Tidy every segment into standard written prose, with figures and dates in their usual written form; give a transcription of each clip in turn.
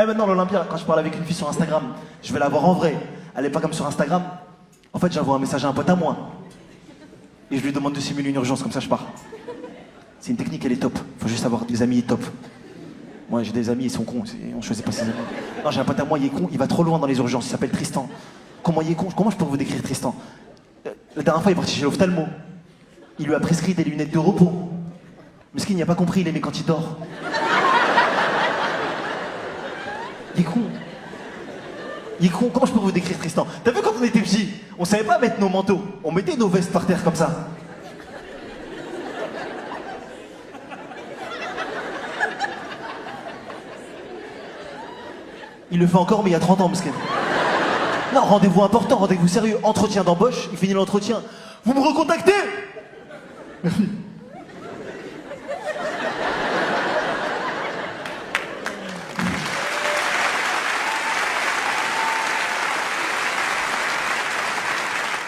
Eh maintenant l'Olympia, quand je parle avec une fille sur Instagram, je vais la voir en vrai. Elle est pas comme sur Instagram. En fait, j'envoie un message à un pote à moi. Et je lui demande de simuler une urgence, comme ça je pars. C'est une technique, elle est top. Faut juste avoir des amis top. Moi j'ai des amis, ils sont cons, on choisit pas ses amis. Non, j'ai un pote à moi, il est con, il va trop loin dans les urgences, il s'appelle Tristan. Comment il est con? Comment je peux vous décrire Tristan? La dernière fois, il est parti chez l'ophtalmo. Il lui a prescrit des lunettes de repos. Mais ce qu'il n'y a pas compris, il aimait quand il dort. Il est con. Il est con. Comment je peux vous décrire Tristan? T'as vu quand on était petits, on savait pas mettre nos manteaux. On mettait nos vestes par terre comme ça. Il le fait encore, mais il y a 30 ans, parce que... Non, rendez-vous important, rendez-vous sérieux. Entretien d'embauche, il finit l'entretien. Vous me recontactez? Merci.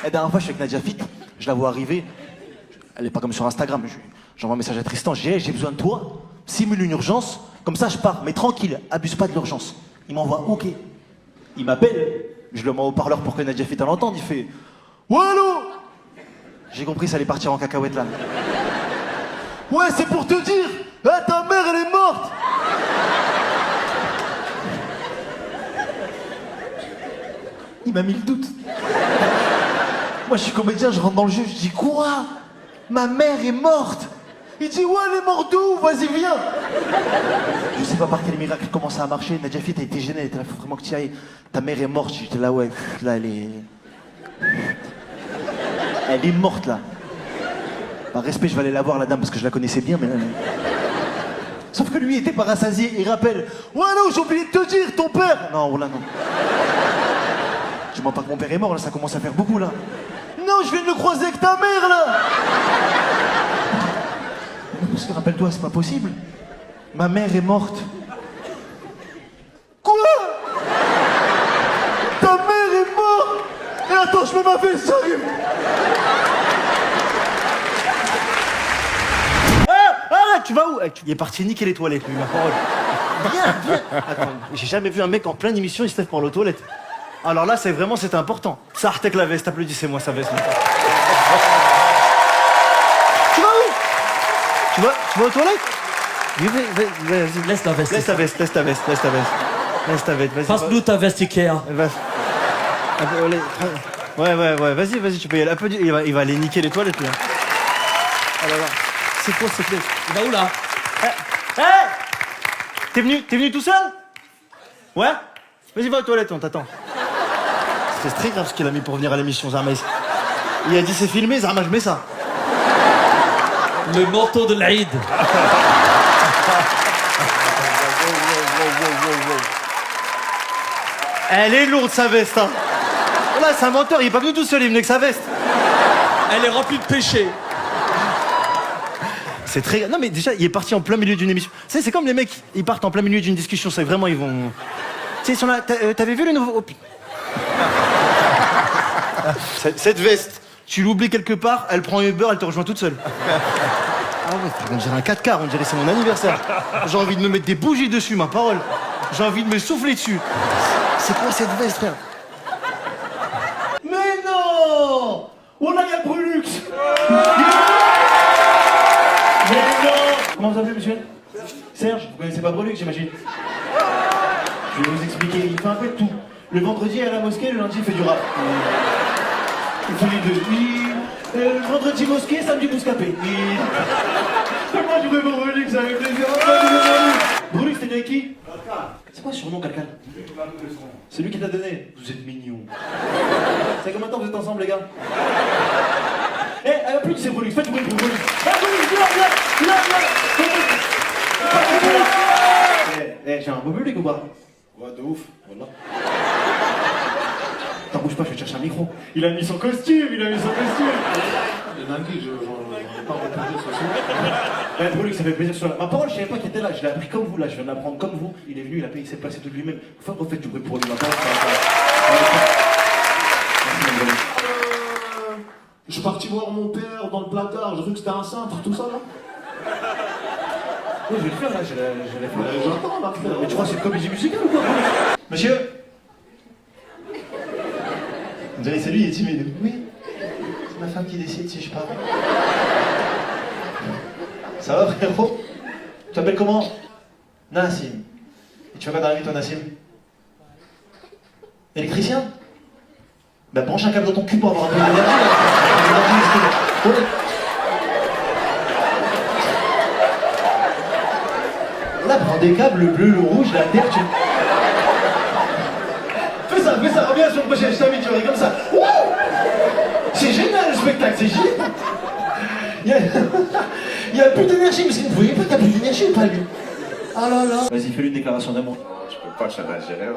La dernière fois, je suis avec Nadia Fit, je la vois arriver. Elle est pas comme sur Instagram. J'envoie un message à Tristan, j'ai besoin de toi. Simule une urgence, comme ça je pars. Mais tranquille, abuse pas de l'urgence. Il m'envoie OK. Il m'appelle, je le mets au haut-parleur pour que Nadia Fit l'entende. Il fait ouais, allô? J'ai compris, ça allait partir en cacahuète là. Ouais, c'est pour te dire, ah, ta mère elle est morte. Il m'a mis le doute. Moi je suis comédien, je rentre dans le jeu, je dis quoi? Ma mère est morte. Il dit ouais, elle est morte d'où? Vas-y, viens. Je sais pas par quel miracle comment ça a marché. Nadia Fit a été gênée, elle était là, faut vraiment que tu y ailles. Ta mère est morte. J'étais là, ouais, là elle est... Elle est morte là. Par respect, je vais aller la voir la dame parce que je la connaissais bien, mais là... Sauf que lui était pas rassasié, il rappelle. Ouais, non, j'ai oublié de te dire, ton père. Non, voilà, non. Je mens pas que mon père est mort, là, ça commence à faire beaucoup là. Non, je viens de le croiser avec ta mère là. Parce que rappelle-toi, c'est pas possible. Ma mère est morte. Quoi? Ta mère est morte? Et attends, je mets ma veste, j'arrive. Ah, tu vas où? Il est parti niquer les toilettes, lui, ma parole. Viens, viens. Attends, j'ai jamais vu un mec en pleine émission, il se lève pour les toilettes. Alors là, c'était important. Ça artec la veste, applaudissez-moi sa veste. Tu vas où? Tu vas aux toilettes? Vas-y. Laisse la veste. Laisse ta veste, vas-y. Passe-nous ta veste Ikea. Ouais, vas-y, tu peux y aller. Il va aller niquer les toilettes, lui. Alors là, c'est quoi cette veste? Il va où, là? T'es venu tout seul? Ouais? Vas-y, va aux toilettes, on t'attend. C'était très grave ce qu'il a mis pour venir à l'émission, Zama. Il a dit c'est filmé, Zama, je mets ça. Le manteau de l'Aïd. Elle est lourde, sa veste, hein. Là, c'est un menteur, il est pas venu tout seul, il venait avec sa veste. Elle est remplie de péché. C'est très... Non, mais déjà, il est parti en plein milieu d'une émission. Tu sais, c'est comme les mecs, ils partent en plein milieu d'une discussion, c'est vraiment, ils vont... Tu sais, ils sont là... T'avais vu le nouveau... Oh, putain. Cette veste, tu l'oublies quelque part, elle prend Uber, elle te rejoint toute seule. Ah ouais, on dirait un 4x4, on dirait c'est mon anniversaire. J'ai envie de me mettre des bougies dessus, ma parole. J'ai envie de me souffler dessus. C'est quoi cette veste, frère? Mais non! Oh là, il y a Brulux! Mais non! Comment vous appelez, monsieur? Serge? Vous connaissez pas Brulux, j'imagine? Je vais vous expliquer, il fait un peu de tout. Le vendredi, il est à la mosquée, le lundi, il fait du rap. Il fait les deux. Le vendredi mosquée, samedi bouscapé. Moi, je voudrais voir Brulux avec plaisir. Brulux, t'es né avec qui? C'est quoi ce surnom, Calcal? C'est lui qui t'a donné. Vous êtes mignons. C'est combien de temps vous êtes ensemble, les gars? Eh, plus que c'est Brulux, faites du bruit pour Brulux. Ah, Brulux, viens. J'ai un beau public ou pas? Ouais, de ouf, voilà. T'en bouge pas, je vais te chercher un micro. Il a mis son costume. Il est dingue, j'en ai pas entendu ce soir. Brulux, ça fait plaisir sur la... Ma parole, je savais pas qu'il était là, je l'ai appris comme vous là, je viens de l'apprendre comme vous. Il est venu, il a payé, il s'est placé de lui-même. Faut qu'on fasse du bruit pour lui, ma parole. Je suis parti voir mon père dans le placard, j'ai cru que c'était un cintre, tout ça là. Oui, je vais le faire là, je l'ai fait longtemps là. Mais tu crois que c'est une comédie musicale ou quoi? Monsieur? Vous dirait c'est lui, il est timide. Oui, c'est ma femme qui décide si je pars. Ça va frérot? Tu t'appelles comment? Nassim. Et tu fais quoi dans la vie toi Nassim? Électricien? Bah branche un câble dans ton cul pour avoir un peu d'énergie. Là, prends des câbles, le bleu, le rouge, la terre, tu... Fais ça, reviens sur le prochain, je t'invite, tu vas comme ça. Wouh, c'est génial le spectacle, c'est génial. Il y a plus d'énergie, mais vous voyez pas, t'as plus d'énergie ou pas lui? Ah là là. Vas-y, fais-lui une déclaration d'amour. Je peux pas, je suis un Algérien.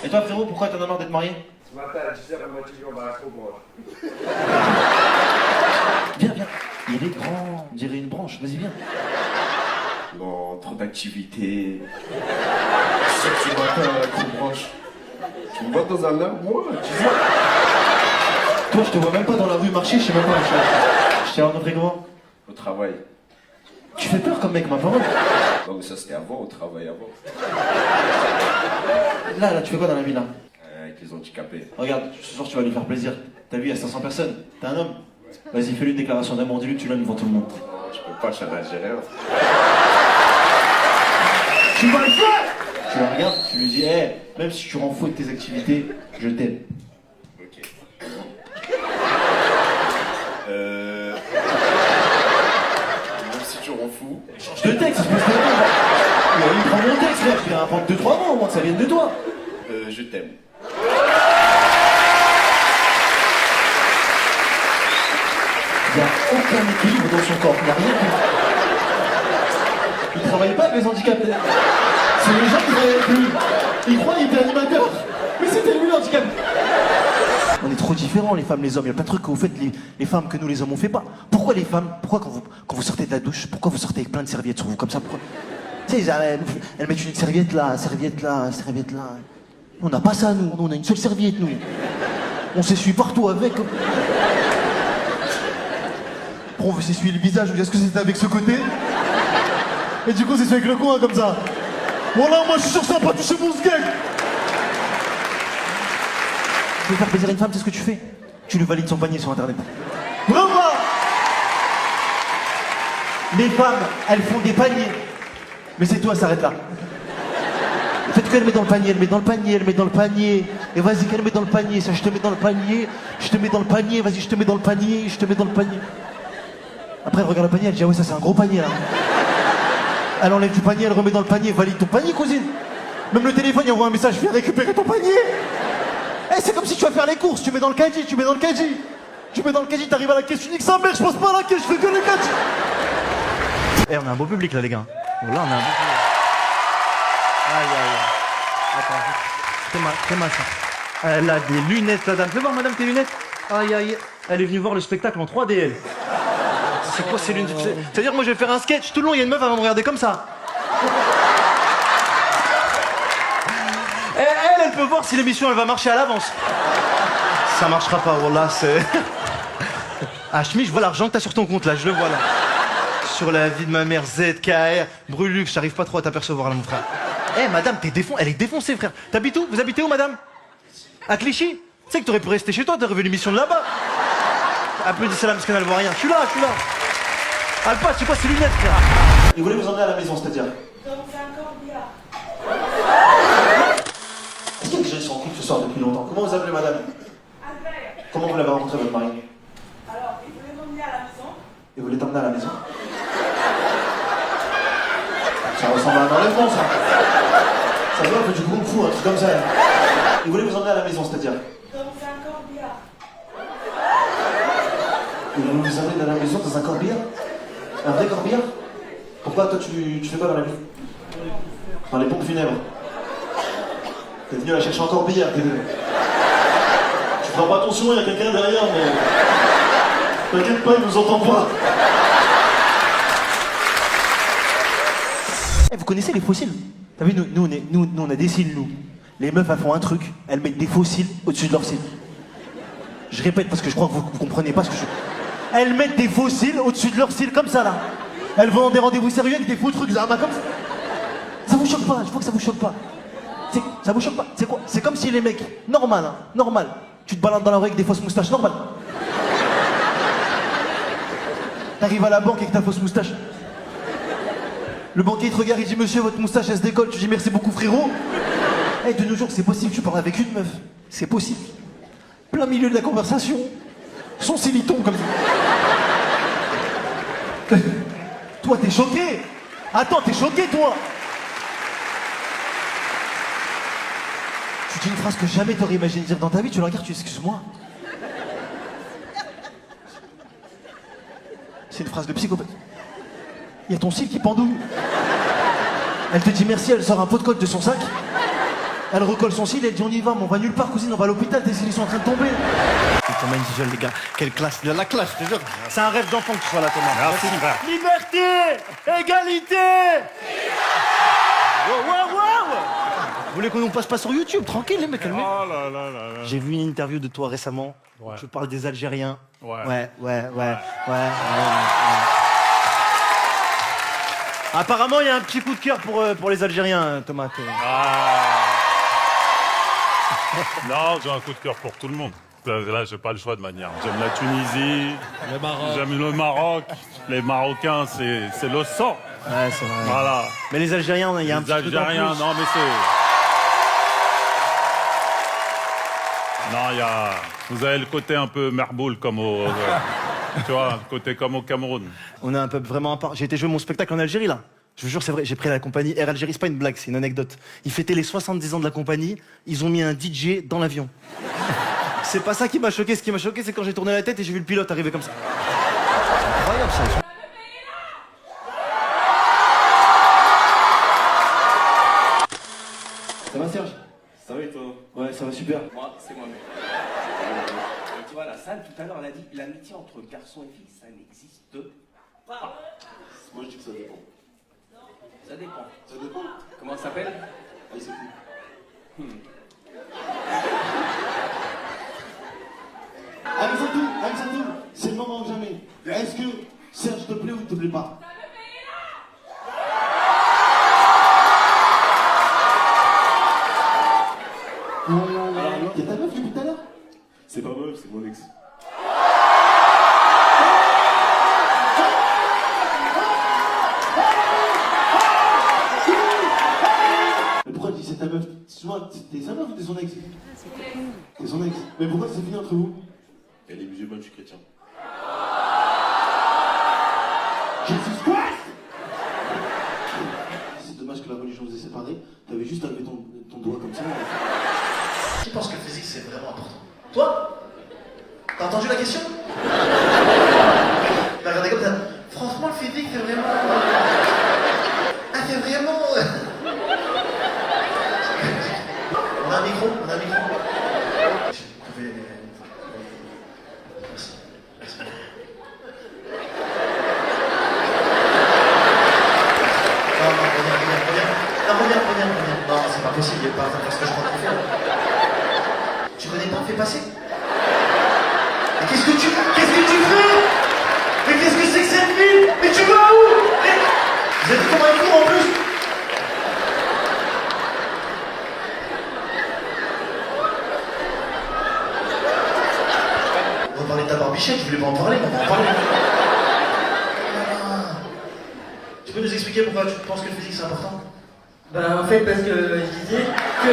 Et toi frérot, pourquoi t'en as marre d'être marié? Ce matin à 10h, elle m'a dit on va trop branche. Viens. Il est grand, on dirait une branche, vas-y viens. Non, trop d'activités. Ce matin, trop branche. Tu me vois dans un arbre, moi? Dis-moi. Toi, je te vois même pas dans la rue marcher, je sais même pas. Je t'ai rencontré comment? Au travail. Tu fais peur comme mec, ma parole. Non, mais ça c'était avant, au travail avant. Là, tu fais quoi dans la vie là? Avec les handicapés. Regarde, ce soir tu vas lui faire plaisir. T'as vu, il y a 500 personnes. T'es un homme. Vas-y, fais-lui une déclaration d'amour, dis-lui que tu l'aimes devant tout le monde. Je peux pas, je suis un Algérien. Tu vas le faire! Tu la regardes, tu lui dis, hé, même si tu rends fou de tes activités, je t'aime. Ok. Même si tu rends fou. Change de texte, espèce de merde. Il prend mon texte, frère, je vais apprendre 2-3 mots, au moins que ça vienne de toi. Je t'aime. Il n'y a aucun équilibre dans son corps, il n'y a rien qui... Il travaille pas avec les handicapés. C'est les gens qui travaillent avec lui. Ils croient qu'il était animateur. Mais c'était lui l'handicap. On est trop différents, les femmes, les hommes. Il y a plein de trucs que vous faites, les femmes, que nous, les hommes, on fait pas. Pourquoi les femmes, pourquoi quand vous sortez de la douche, pourquoi vous sortez avec plein de serviettes sur vous comme ça? Pourquoi? Tu sais, elles mettent une serviette là, serviette là, serviette là. On n'a pas ça, nous. On a une seule serviette, nous. On s'essuie partout avec. Après, on veut s'essuyer le visage. On dit, est-ce que c'était avec ce côté? Et du coup, c'est avec le coin, comme ça. Voilà, moi, je suis sûr que ça va pas toucher mon sgeg. Tu veux faire plaisir à une femme, c'est ce que tu fais? Tu lui valides son panier sur Internet. Bravo! Les femmes, elles font des paniers. Mais c'est toi, s'arrête là. Faites qu'elle met dans le panier, elle met dans le panier, elle met dans le panier. Et vas-y, qu'elle met dans le panier. Ça, je te mets dans le panier, je te mets dans le panier. Vas-y, je te mets dans le panier, je te mets dans le panier. Après, elle regarde le panier, elle dit, ah ouais, ça, c'est un gros panier, là. Elle enlève du panier, elle remet dans le panier. Valide ton panier, cousine. Même le téléphone, il envoie un message, viens récupérer ton panier. Eh, c'est comme si tu vas faire les courses, tu mets dans le caddie, tu mets dans le caddie. Tu mets dans le caddie, t'arrives à la caisse, tu dis que sa mère, je passe pas à la caisse, je fais que le caddie. Eh, on a un beau public, là, les gars. Là, on a un beau public. Aïe, aïe, aïe. Attends, fais mal ça. Elle a des lunettes, madame. Fais voir, madame, tes lunettes. Aïe, aïe. Elle est venue voir le spectacle en 3DL. C'est quoi ces lunettes? C'est-à-dire, moi, je vais faire un sketch. Tout le long, il y a une meuf, elle va me regarder comme ça. Elle peut voir si l'émission, elle va marcher à l'avance. Ça marchera pas, wallah, c'est... Ah, Chemi, je vois l'argent que t'as sur ton compte, là. Je le vois, là. Sur la vie de ma mère, ZKR, Brulux, j'arrive pas trop à t'apercevoir, là, mon frère. Eh, madame, elle est défoncée, frère. T'habites où? Vous habitez où, madame? À Clichy? Tu sais que t'aurais pu rester chez toi, t'aurais vu l'émission de là-bas. Applaudissez la parce qu'elle ne voit rien. Je suis là. Alpa, c'est quoi ces lunettes, frère? Il voulait vous emmener à la maison, c'est-à-dire? Donc c'est un corbillard. Est-ce qu'il y a des gens qui sont en couple ce soir depuis longtemps? Comment vous appelez, madame? Albert. Comment vous l'avez rencontré, votre mari? Alors, il voulait m'emmener à la maison. Il voulait t'emmener à la maison? Ça ressemble à un enlèvement, ça. Ça doit être du kung fu, un truc comme ça. Il voulait vous emmener à la maison, c'est-à-dire? Donc c'est un corbillard. Il voulait vous emmener à la maison dans un corbillard? Un vrai corbillard? Pourquoi toi tu fais quoi dans la vie? Dans les pompes funèbres. T'es venu la chercher en corbillard, t'es venu. Tu feras pas attention, il y a quelqu'un derrière, mais... T'inquiète pas, il nous entend pas. Eh, vous connaissez les fossiles? T'as vu, nous, on a des cils, nous. Les meufs, elles font un truc, elles mettent des fossiles au-dessus de leurs cils. Je répète parce que je crois que vous comprenez pas ce que je... Elles mettent des fossiles au-dessus de leurs cils, comme ça, là. Elles vont dans des rendez-vous sérieux avec des faux trucs, Zama, comme ça. Ça vous choque pas, je vois que ça vous choque pas. Ça vous choque pas. C'est quoi? C'est comme si les mecs, normal, hein, normal. Tu te balades dans la rue avec des fausses moustaches, normal. T'arrives à la banque avec ta fausse moustache. Le banquier te regarde, il dit monsieur, votre moustache elle se décolle. Tu dis merci beaucoup frérot. Eh, de nos jours, c'est possible, tu parles avec une meuf. C'est possible. Plein milieu de la conversation. Son ciliton comme ça. Toi, t'es choqué. Attends, t'es choqué, toi. Tu dis une phrase que jamais t'aurais imaginé dire dans ta vie, tu la regardes, tu dis excuse-moi. C'est une phrase de psychopathe. Il y a ton cil qui pendouille. Elle te dit merci, elle sort un pot de colle de son sac. Elle recolle son cil, elle dit on y va, mais on va nulle part, cousine, on va à l'hôpital, tes cils sont en train de tomber. Thomas Indigel, les gars, quelle classe, il a la classe, je te jure. C'est un rêve d'enfant que tu sois là, Thomas. Merci, frère. Liberté, égalité. Wow, wow, wow. Vous voulez qu'on nous passe pas sur YouTube? Tranquille, les mecs, calmez. Oh là là là là. J'ai vu une interview de toi récemment. Ouais. Tu parles des Algériens. Ouais. Ouais. Apparemment, il y a un petit coup de cœur pour les Algériens, Thomas. Non, j'ai un coup de cœur pour tout le monde. Là, j'ai pas le choix de manière. J'aime la Tunisie, Le Maroc. j'aime le Maroc. Les Marocains, c'est le sang. Ouais, c'est vrai. Voilà. Mais les Algériens, il y a un Les petit truc en Algériens, plus. non, mais c'est... Non, il y a... Vous avez le côté un peu merboul comme au... tu vois, le côté comme au Cameroun. On a un peuple vraiment à part. J'ai été jouer mon spectacle en Algérie, là. Je vous jure, c'est vrai, j'ai pris la compagnie Air Algérie, c'est pas une blague, c'est une anecdote. Ils fêtaient les 70 ans de la compagnie, ils ont mis un DJ dans l'avion. C'est pas ça qui m'a choqué, ce qui m'a choqué, c'est quand j'ai tourné la tête et j'ai vu le pilote arriver comme ça. C'est incroyable, ça. Ça va, Serge? Ça va et toi? Ouais, ça va super. Moi, c'est moi-même. Tu vois, la salle, tout à l'heure, elle a dit l'amitié entre garçon et fille, ça n'existe pas. Moi, je dis que ça dépend. Ça dépend. Ça dépend. Comment ça s'appelle? Ah, c'est cool. Alexandre, c'est le moment ou jamais. Est-ce que Serge te plaît ou te plaît pas? T'es ta meuf depuis tout à l'heure? C'est pas mal, c'est mon ex. Mais pourquoi tu dis c'est ta meuf? Souvent, t'es sa meuf ou t'es son ex? T'es son ex. Mais pourquoi c'est fini entre vous? Elle est musulmane, je suis chrétien. Jesus Christ! C'est dommage que la religion vous ait séparés. T'avais juste à lever ton doigt comme ça. Qui pense que le physique c'est vraiment important? Toi? T'as entendu la question? Bah regardez comme ça. Franchement le physique c'est vraiment... Ah c'est vraiment... On a un micro? Vous pouvez... Merci. Reviens. Non, c'est pas possible, il n'y a pas parce que je crois qu'on fait. Tu connais pas, fais passer. Mais qu'est-ce que tu fais? Mais qu'est-ce que c'est que cette ville? Mais tu vas où? Mais... Vous êtes comme un fou en plus. On va parler de ta barbichette, je voulais pas en parler, mais on va en parler. Tu peux nous expliquer pourquoi tu penses que le physique c'est important? Bah en fait parce que je disais que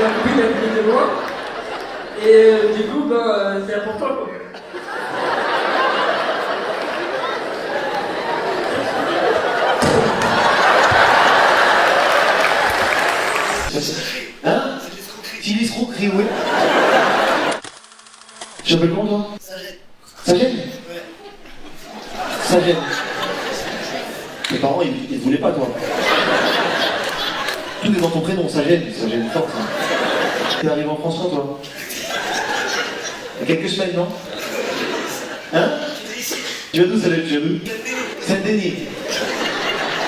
ma copine elle venait de loin et du coup bah c'est important quoi. Hein? C'est une escroquerie, oui. Tu t'appelles comment toi? Sagène? Ouais. Sagène. Tes parents ils voulaient pas toi. Tout est dans ton prénom, Sagène forte. Hein. T'es arrivé en France quand toi? Il y a quelques semaines, non? Hein? Tu vas d'où, Sagène? Tu vas d'où? Saint-Denis.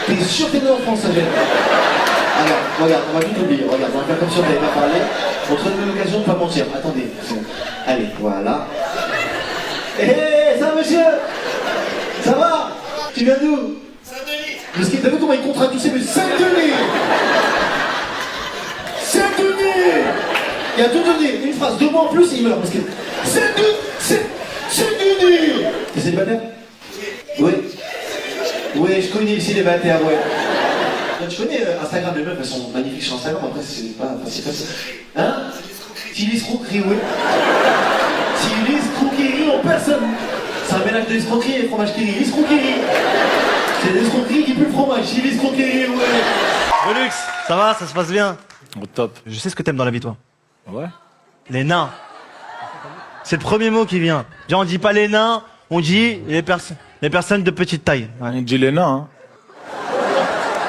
T'es sûr que t'es né en France, Sagène? Alors, regarde, on va tout oublier, regarde, on va faire comme si on n'avait pas parlé. On te donne l'occasion de pas mentir. Attendez, allez, voilà. Hé, ça monsieur? Ça va? Tu viens d'où? Parce que t'as vu comment il contradit, mais Saint-Denis. Saint-Denis. Il a tout donné, une phrase, 2 mots en plus et il meurt. Parce que Saint-Denis. T'es célibataire? Oui. Oui, je connais le célibataire, ouais. Tu connais Instagram, les meufs, elles sont magnifiques sur Instagram, après c'est pas facile comme ça. Hein? Si l'escroquerie, oui. Si l'escroquerie en personne. C'est un mélange d'escroquerie et fromage qui rit. L'escroquerie. C'est l'escroquerie qui pue le fromage. Si l'escroquerie, ouais. Relux, ça va, ça se passe bien? Au top. Je sais ce que t'aimes dans la vie, toi. Ouais. Les nains. C'est le premier mot qui vient. Déjà, on dit pas les nains, on dit les personnes de petite taille. Ouais. On dit les nains, hein.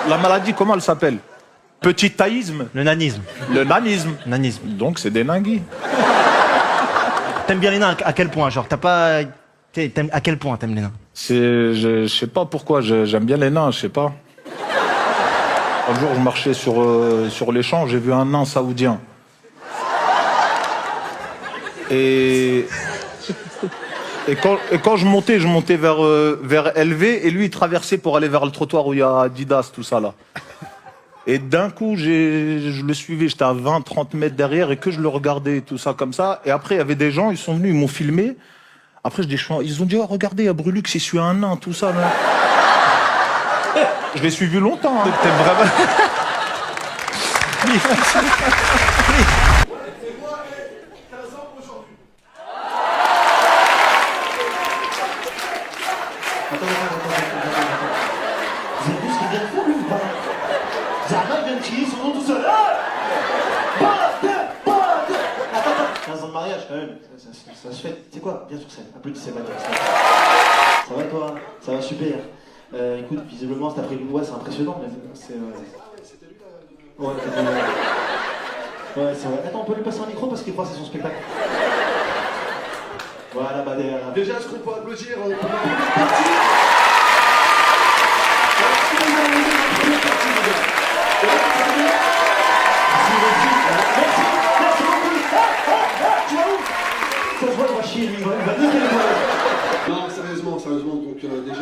La maladie, comment elle s'appelle? Petit taïsme. Le nanisme. Le nanisme. Nanisme. Donc c'est des ninguis. T'aimes bien les nains à quel point? Genre, t'as pas... à quel point t'aimes les nains? Je sais pas pourquoi, j'aime bien les nains, je sais pas. Un jour, je marchais sur les champs, j'ai vu un nain saoudien. Et quand je montais vers LV, et lui, il traversait pour aller vers le trottoir où il y a Adidas, tout ça, là. Et d'un coup, je le suivais, j'étais à 20-30 mètres derrière, et que je le regardais, tout ça, comme ça. Et après, il y avait des gens, ils sont venus, ils m'ont filmé. Après, ils ont dit, oh, regardez, il y a Brulux, il suit un nain, tout ça, là. Je l'ai suivi longtemps, hein. T'aimes vraiment... Vous avez vu ce qu'il vient de faire, lui, ou pas? Zahra vient de crier son nom tout seul. Attends, 15 ans de mariage, quand même. Ça se fait. Tu sais quoi? Viens sur scène. Applaudissez Mathieu. Ça va, toi? Ça va, super. Écoute, visiblement, cet après-midi, ouais, c'est impressionnant, mais c'est... Ouais, c'est vrai. Attends, on peut lui passer un micro parce qu'il croit que c'est son spectacle. Voilà, bah derrière. Déjà, est-ce qu'on peut applaudir Ça se voit, il va chier, lui. Il va niquer les voix. Non, sérieusement, donc déjà...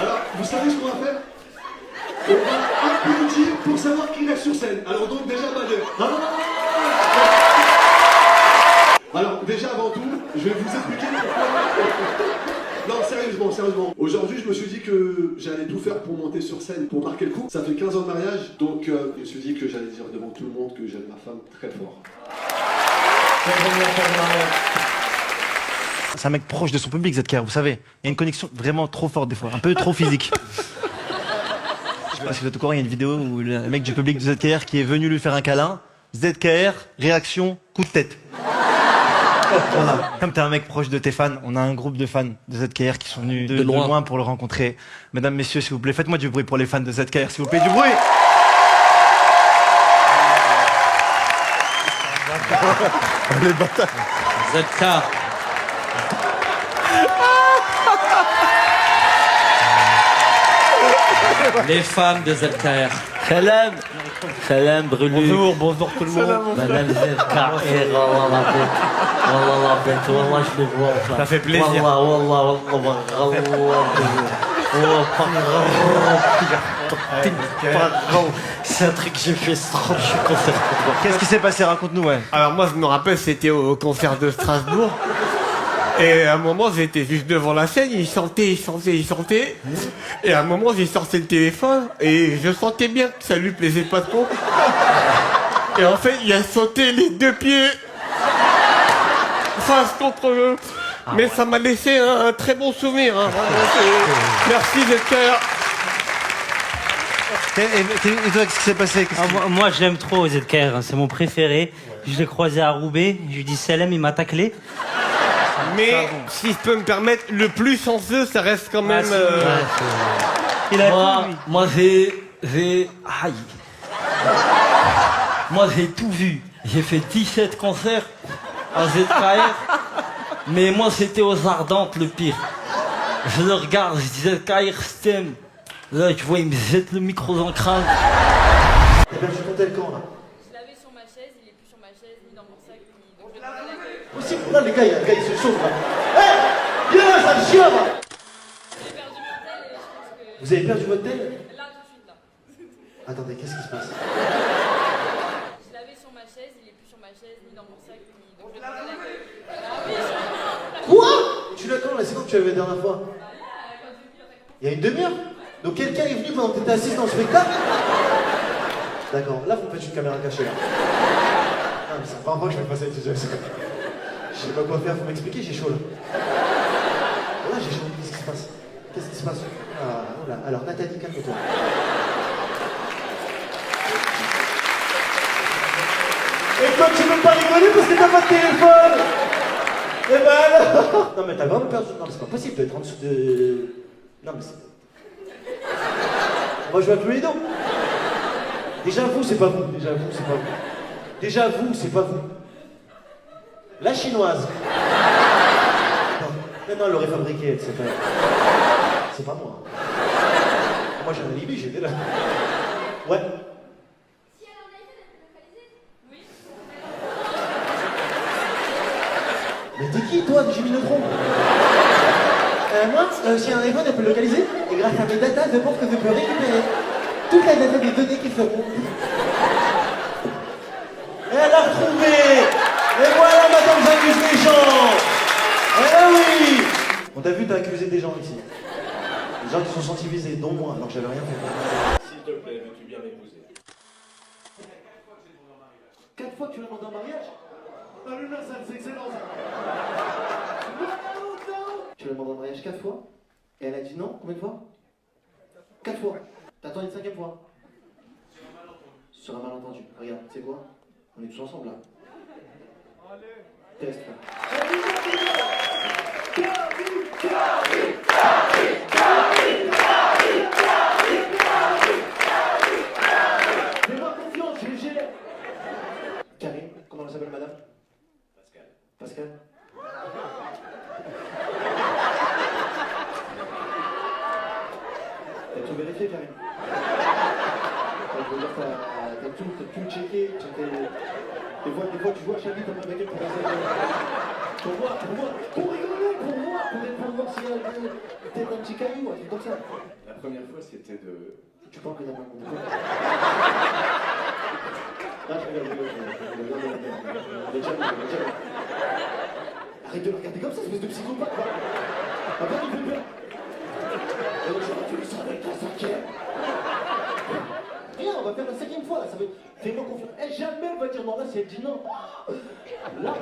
Alors, vous savez ce qu'on va faire? On va applaudir pour savoir qui reste sur scène. Alors donc, déjà, Bader. Non. Alors, déjà, avant tout, je vais vous expliquer pourquoi... Non, sérieusement. Aujourd'hui, je me suis dit que j'allais tout faire pour monter sur scène, pour marquer le coup. Ça fait 15 ans de mariage, donc je me suis dit que j'allais dire devant tout le monde que j'aime ma femme très fort. C'est un mec proche de son public, ZKR, vous savez. Il y a une connexion vraiment trop forte des fois, un peu trop physique. Je sais pas si vous êtes au courant, il y a une vidéo où le mec du public de ZKR qui est venu lui faire un câlin. ZKR, réaction, coup de tête. Voilà. Comme t'es un mec proche de tes fans, on a un groupe de fans de ZKR qui sont venus de loin pour le rencontrer. Mesdames, messieurs, s'il vous plaît, faites-moi du bruit pour les fans de ZKR, s'il vous plaît, du bruit. Les bâtards. ZK. Les femmes de ZKR. Salam Brulu. Bonjour tout le monde. Madame ZKR, wallah la bête, wallah je les vois. Ça fait plaisir. Wallah. C'est un truc que j'ai fait trop, je suis concerné. Qu'est-ce qui s'est passé? Raconte-nous, ouais. Alors moi, je me rappelle, c'était au concert de Strasbourg. Et à un moment, j'étais juste devant la scène, il chantait. Et à un moment, j'ai sorti le téléphone et je sentais bien que ça lui plaisait pas trop. Et en fait, il a sauté les 2 pieds face contre eux. Mais ça m'a laissé un très bon souvenir. Hein. Merci ZKR. Et toi, qu'est-ce qui s'est passé? Moi, j'aime trop ZKR, hein, c'est mon préféré. Je l'ai croisé à Roubaix, je lui ai dit salam, il m'a taclé. Mais si je peux me permettre, le plus chanceux, ça reste quand même... Il a moi j'ai... Aïe. Moi j'ai tout vu. J'ai fait 17 concerts en ZKR. Mais moi c'était aux Ardentes le pire. Je le regarde, je dis ZKR Stem. Là tu vois il me jette le micro dans le crâne. Eh ben, je comptais le camp, là. Je l'avais sur ma chaise, il est plus sur ma chaise, ni dans mon sac, ni... Donc je vais Possible. Là, les gars, il se chauffent, là. Hey, Viens, ça me chiant. J'ai perdu mon tel et je pense que... Vous avez perdu votre tel? Là, tout de suite, là. Attendez, qu'est-ce qui se passe? Je l'avais sur ma chaise, il est plus sur ma chaise, ni dans mon sac, ni... Donc je vais demander l'accueil. Ah oui, Quoi? Tu l'as quand là? C'est quand que tu l'avais la dernière fois? Il y a une demi-heure? Donc quelqu'un est venu pendant que t'étais assise dans le spectacle? D'accord, là vous me faites une caméra cachée là. Ah mais c'est la première fois que je fais passer cette situation. Je sais pas quoi faire, faut m'expliquer, j'ai chaud là. Là j'ai chaud, qu'est-ce qui se passe? Qu'est-ce qui se passe? Ah, oh là. Alors Nathalie, calme-toi. Et toi tu veux pas rigoler parce que t'as pas de téléphone? Eh ben alors. Non mais t'as vraiment perdu. Non mais c'est pas possible d'être en dessous de... Non mais c'est... On va jouer à Cluedo. Déjà vous, c'est pas vous. Déjà vous, c'est pas vous. Déjà vous, c'est pas vous. La chinoise. Non, elle l'aurait fabriquée, elle, c'est pas... C'est pas moi. Moi j'ai un alibi, j'étais là. Ouais. Si elle en a fait, elle peut localiser? Oui. Mais t'es qui toi, Jimmy Neutron? Moi, si un iPhone, elle peut le localiser. Et grâce à mes datas, je pense que je peux récupérer toute la data des données qui seront. Elle a retrouvé. Et voilà, maintenant j'accuse les gens. Eh oui. On t'a vu, t'as accusé des gens ici. Des gens qui sont sentis visés, dont moi, alors que j'avais rien fait. S'il te plaît, veux-tu bien m'épouser? 4 fois que tu l'as demandé en mariage? Ah le là, c'est excellent ça. Tu l'as demandé en mariage 4 fois? Et elle a dit non? Combien de fois? 4 fois. T'attends une 5e fois? Sur un malentendu. Regarde, tu sais quoi? On est tous ensemble là. Test là. Fais-moi confiance, je vais gérer. Karine, comment elle s'appelle madame? Pascal. T'as tout vérifié, Karine? T'as tout checké, des fois tu vois Charlie comme un mec pour rigoler, pour voir s'il y a peut-être un petit caillou, un truc comme ça. La première fois, c'était de... Tu penses que t'as pas compris? Ah, je rigole. Arrête de le regarder comme ça, espèce de psychopathe, quoi. Après, il fait peur. Et donc, tu le sens avec la 5e. Viens, on va faire la 5e fois, là, ça veut... Fais-moi confiance. Elle, jamais elle va dire non, là, si elle dit non. Là,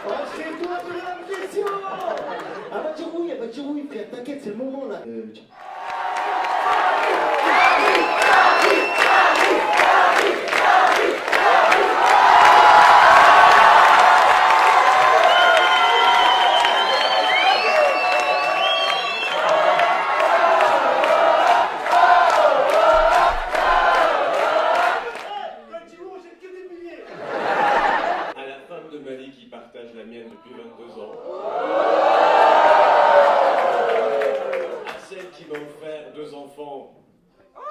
oh, c'est toi qui as la question. Elle va dire oui, frère, t'inquiète, c'est le moment, là. Tiens. À la femme de ma vie qui partage la mienne depuis 22 ans. À celle qui m'a offert 2 enfants.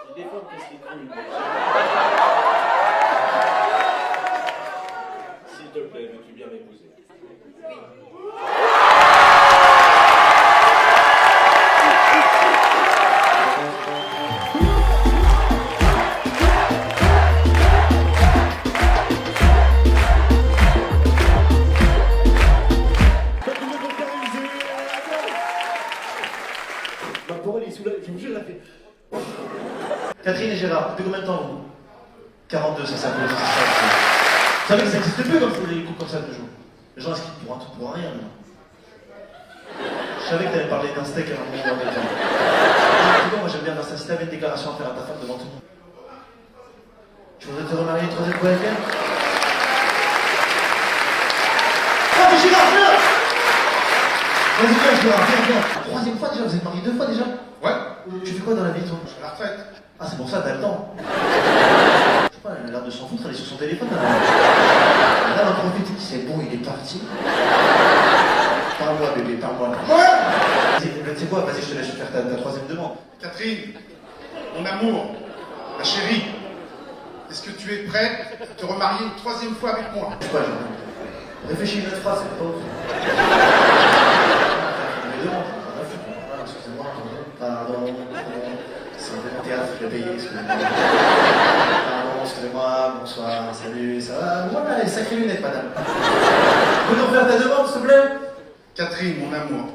Qui des fois me cassent les couilles. S'il te plaît, veux-tu bien m'épouser? Ma parole est sous la... Je vous jure, elle a fait... Catherine et Gérard, depuis combien de temps vous? 42, ça s'appelle. Vous savez que ça n'existe plus comme les coups comme ça de jour. Les gens inscrivent pour un tout pour un rien maintenant. Je savais que t'allais parler d'un steak à un moment donné. Moi j'aime bien faire ça. Si t'avais une déclaration à faire à ta femme devant tout le monde. Tu voudrais te remarier une 3e fois avec elle? Ah mais Gérard, viens! Vas-y, viens, Gérard, viens. 3e fois déjà, vous êtes mariés 2 fois déjà? Ouais, Tu fais quoi dans la vie, toi? je suis à la retraite. Ah, c'est pour ça, t'as le temps. Je sais pas, elle a l'air de s'en foutre, elle est sur son téléphone. Là, elle en profite, c'est bon, il est parti. Parle-moi, bébé, parle-moi. Ouais. Vas-y, tu sais quoi, vas-y, je te laisse faire ta 3e demande. Catherine, mon amour, ma chérie, est-ce que tu es prête à te remarier une 3e fois avec moi? C'est quoi, genre? Réfléchis une autre phrase, c'est pas autre. Excusez-moi, pardon. C'est un bon théâtre, je l'ai payé, excusez-moi. Pardon, excusez-moi, bonsoir, salut, ça va? Voilà, les sacrées lunettes, madame. Vous nous faire ta demande, s'il vous plaît? Catherine, mon amour,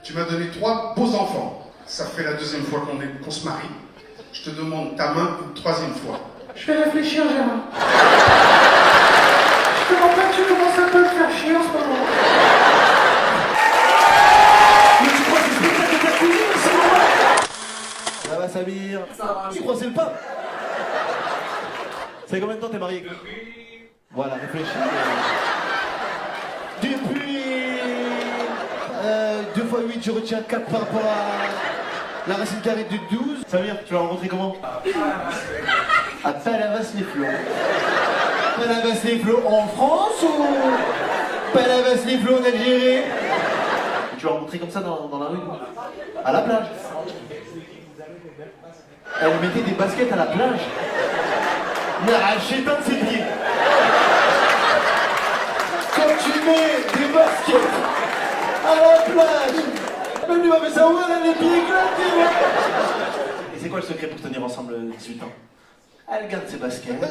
tu m'as donné 3 beaux enfants. Ça fait la 2e fois qu'on se marie. Je te demande ta main une 3e fois. Je vais réfléchir, Gérard. Je te demande pas que tu commences un peu à me faire chier en ce moment. Mais tu crois que c'est le spectacle de ta cousine, c'est normal? Ça va, Samir? Ça va. Tu crois que c'est le pape? Ça fait combien de temps t'es marié? Voilà, réfléchis. Depuis 2 x 8, je retiens 4 par rapport à la racine carrée de 12. Samir, tu l'as rencontré comment? À Palavas-les-Flots. Palavas-les-Flots en France ou Palavas-les-Flots en Algérie? Tu l'as rencontré comme ça dans la rue? À la plage? Elle mettait des baskets à la plage? Mais j'ai pas de ses pieds. Quand tu mets des baskets à la plage, même lui m'a fait ça, ouais, elle a les pieds éclatés, ouais. Et c'est quoi le secret pour tenir ensemble 18 ans? Elle garde ses baskets.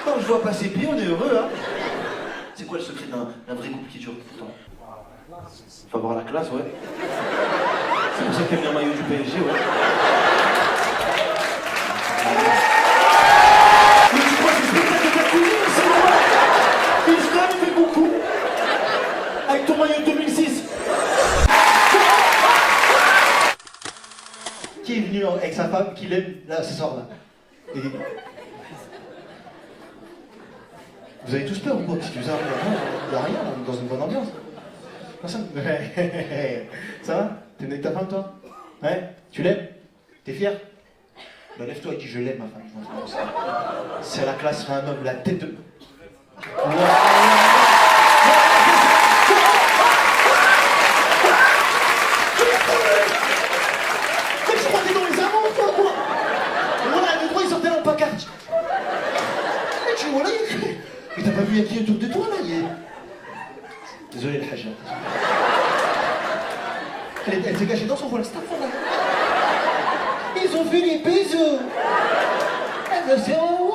Quand je vois pas ses pieds, on est heureux, hein. C'est quoi le secret d'un vrai couple qui dure tout le temps? Faut avoir la classe, ouais. C'est pour ça que t'aimes bien le maillot du PSG, ouais. Mais tu crois que c'est le spectacle de ta cousine, c'est normal? Islam, il fait beaucoup. Avec ton maillot de 2006. Qui est venu avec sa femme, qui l'aime, là, ce soir, là? Et... Vous avez tous peur ou quoi? Si tu faisais un peu il n'y a rien, on est dans une bonne ambiance. Personne. Ça va? T'es venu avec ta femme, toi? Ouais? Tu l'aimes? T'es fier? Bah lève-toi et dis je l'aime, ma femme. C'est la classe, c'est un homme, la tête de... Mais je crois que t'es dans les amours, toi, quoi. Voilà, le droit, il sortait dans le pancarte. Et tu vois là, il y a... Mais t'as pas vu, il y a qui autour de toi, là? Désolé, le hajj. Elle s'est cachée dans son voile, là. Ils ont fait les bisous. Elle me dit, oh